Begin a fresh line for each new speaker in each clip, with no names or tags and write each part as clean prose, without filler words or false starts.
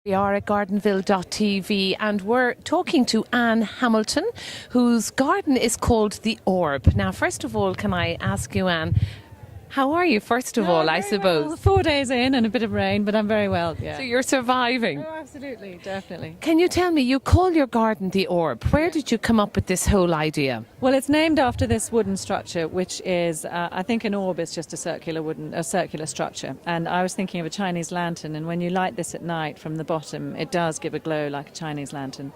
We are at gardenville.tv and we're talking to Anne Hamilton, whose garden is called The Orb. Now, first of all, can I ask you, Anne, how are you, first of all, I suppose?
Well, 4 days in and a bit of rain, but I'm very well, yeah.
So you're surviving?
Oh, absolutely, definitely.
Can you tell me, you call your garden The Orb. Where did you come up with this whole idea?
Well, it's named after this wooden structure, which is, I think an orb is just a circular structure. And I was thinking of a Chinese lantern, and when you light this at night from the bottom, it does give a glow like a Chinese lantern.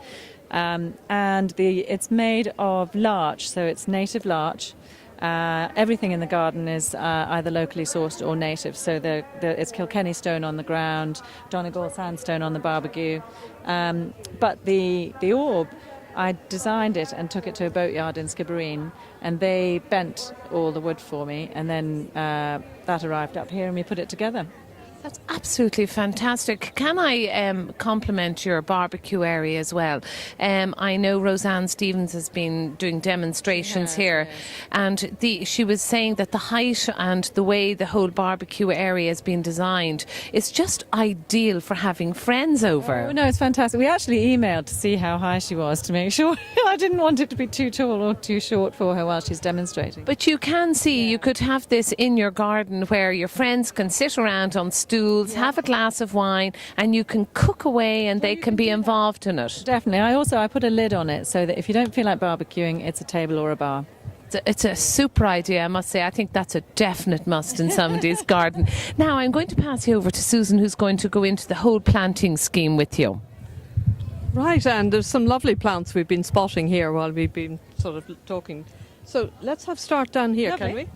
It's made of larch, so it's native larch. Everything in the garden is either locally sourced or native. So it's Kilkenny stone on the ground, Donegal sandstone on the barbecue. But the orb, I designed it and took it to a boatyard in Skibbereen, and they bent all the wood for me, and then that arrived up here and we put it together.
That's absolutely fantastic. Can I compliment your barbecue area as well? I know Roseanne Stevens has been doing demonstrations here, and she was saying that the height and the way the whole barbecue area has been designed is just ideal for having friends over.
Oh, no, it's fantastic. We actually emailed to see how high she was to make sure. I didn't want it to be too tall or too short for her while she's demonstrating.
But you can see, you could have this in your garden where your friends can sit around on stools, have a glass of wine, and you can cook away and they can be involved in it.
Definitely. I put a lid on it so that if you don't feel like barbecuing, it's a table or a bar.
It's a super idea, I must say. I think that's a definite must in somebody's garden. Now, I'm going to pass you over to Susan, who's going to go into the whole planting scheme with you.
Right, and there's some lovely plants we've been spotting here while we've been sort of talking. So let's start down here,
Lovely.
Can we?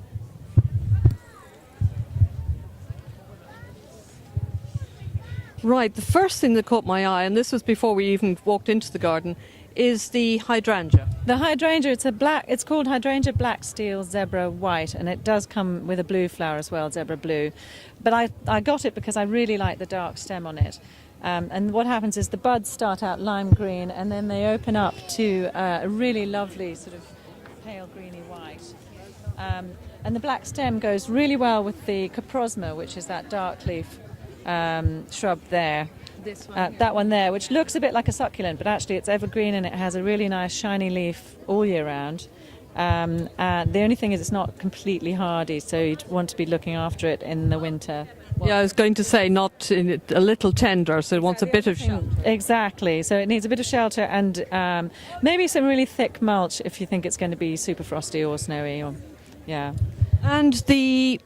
Right, the first thing that caught my eye, and this was before we even walked into the garden, is the hydrangea.
The hydrangea, it's called hydrangea black steel zebra white, and it does come with a blue flower as well, zebra blue. But I got it because I really like the dark stem on it. And what happens is the buds start out lime green, and then they open up to a really lovely sort of pale greeny white. And the black stem goes really well with the coprosma, which is that dark leaf shrub there.
This one
that one there, which looks a bit like a succulent, but actually it's evergreen and it has a really nice shiny leaf all year round. The only thing is it's not completely hardy, so you'd want to be looking after it in the winter.
Yeah, I was going to say a little tender, so it wants a bit of shelter.
Exactly, so it needs a bit of shelter and maybe some really thick mulch if you think it's going to be super frosty or snowy.
And the...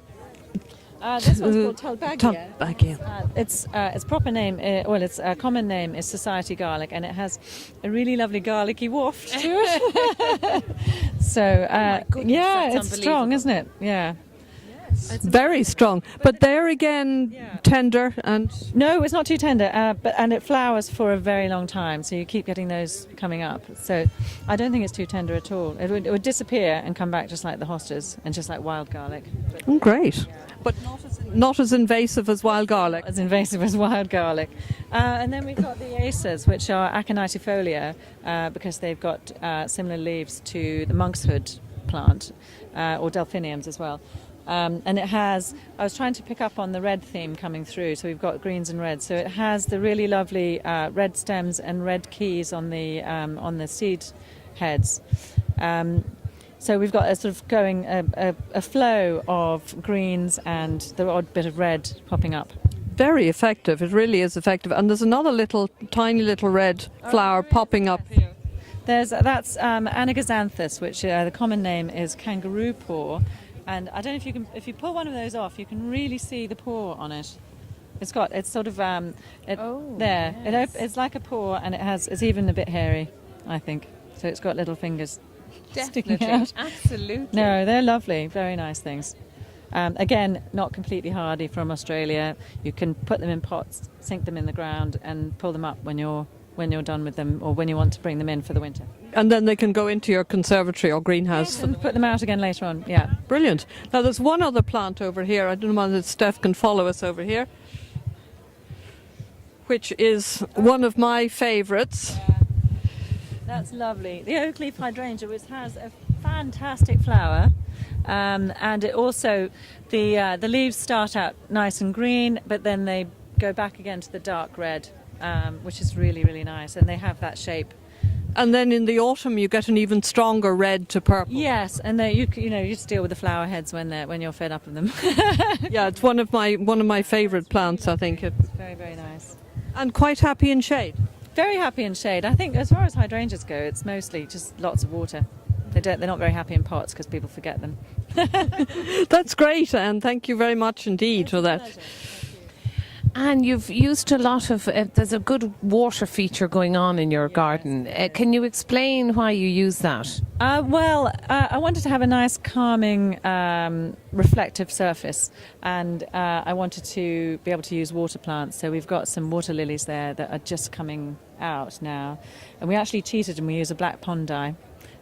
this one's called Talbagia.
Talbagia.
Its proper name, its common name is Society garlic, and it has a really lovely garlicky waft to it. So, it's strong, isn't it? Yeah.
Very strong, but there again, tender and...
No, it's not too tender, and it flowers for a very long time, so you keep getting those coming up. So I don't think it's too tender at all. It would disappear and come back just like the hostas and just like wild garlic.
Oh, great. But not as invasive as wild garlic.
As invasive as wild garlic. And then we've got the acers, which are aconitifolia, because they've got similar leaves to the monkshood plant, or delphiniums as well. And it has, I was trying to pick up on the red theme coming through, so we've got greens and reds. So it has the really lovely red stems and red keys on the seed heads. So we've got a sort of going a flow of greens and the odd bit of red popping up.
Very effective. It really is effective. And there's another tiny little red flower popping up here.
That's Anagasanthus, which the common name is kangaroo paw. And I don't know if you pull one of those off, you can really see the paw on it. It's sort of there.
Yes.
It's like a paw, and it's even a bit hairy, I think. So it's got little fingers sticking out.
Absolutely.
No, they're lovely, very nice things. Again, not completely hardy from Australia. You can put them in pots, sink them in the ground, and pull them up when you're done with them, or when you want to bring them in for the winter.
And then they can go into your conservatory or greenhouse.
Yes, and put them out again later on, yeah.
Brilliant. Now there's one other plant over here, I don't know whether Steph can follow us over here, which is one of my favourites.
Yeah. That's lovely. The oak leaf hydrangea, which has a fantastic flower, and it also, the leaves start out nice and green, but then they go back again to the dark red. which is really, really nice. And they have that shape.
And then in the autumn, you get an even stronger red to purple.
Yes, and you just deal with the flower heads when you're fed up of them.
Yeah, it's one of my favourite plants. I think
It's very, very nice.
and quite happy in shade.
Very happy in shade. I think as far as hydrangeas go, it's mostly just lots of water. They're not very happy in pots because people forget them.
That's great, and thank you very much indeed for that.
And you've used a lot of, there's a good water feature going on in your garden. Can you explain why you use that?
I wanted to have a nice, calming, reflective surface, and I wanted to be able to use water plants. So we've got some water lilies there that are just coming out now. And we actually cheated and we use a black pond dye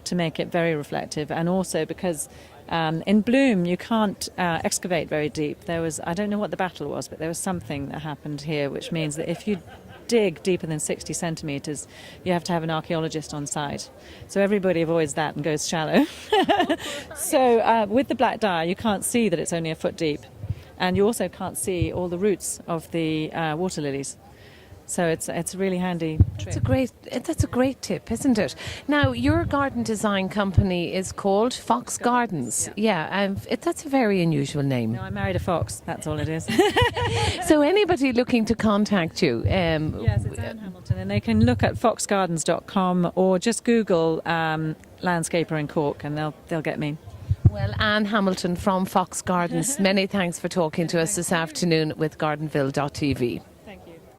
to make it very reflective, and also because in bloom you can't excavate very deep. I don't know what the battle was, but there was something that happened here which means that if you dig deeper than 60 centimetres you have to have an archaeologist on site. So everybody avoids that and goes shallow. So with the black dye you can't see that it's only a foot deep, and you also can't see all the roots of the water lilies. So it's a really handy trick.
That's a great tip, isn't it? Now, your garden design company is called Fox Gardens. Yeah, that's a very unusual name.
No, I married a fox. That's all it is.
So anybody looking to contact you?
Yes, it's Anne Hamilton, and they can look at foxgardens.com or just Google landscaper in Cork, and they'll get me.
Well, Anne Hamilton from Fox Gardens, many thanks for talking to us this afternoon with Gardenville.tv.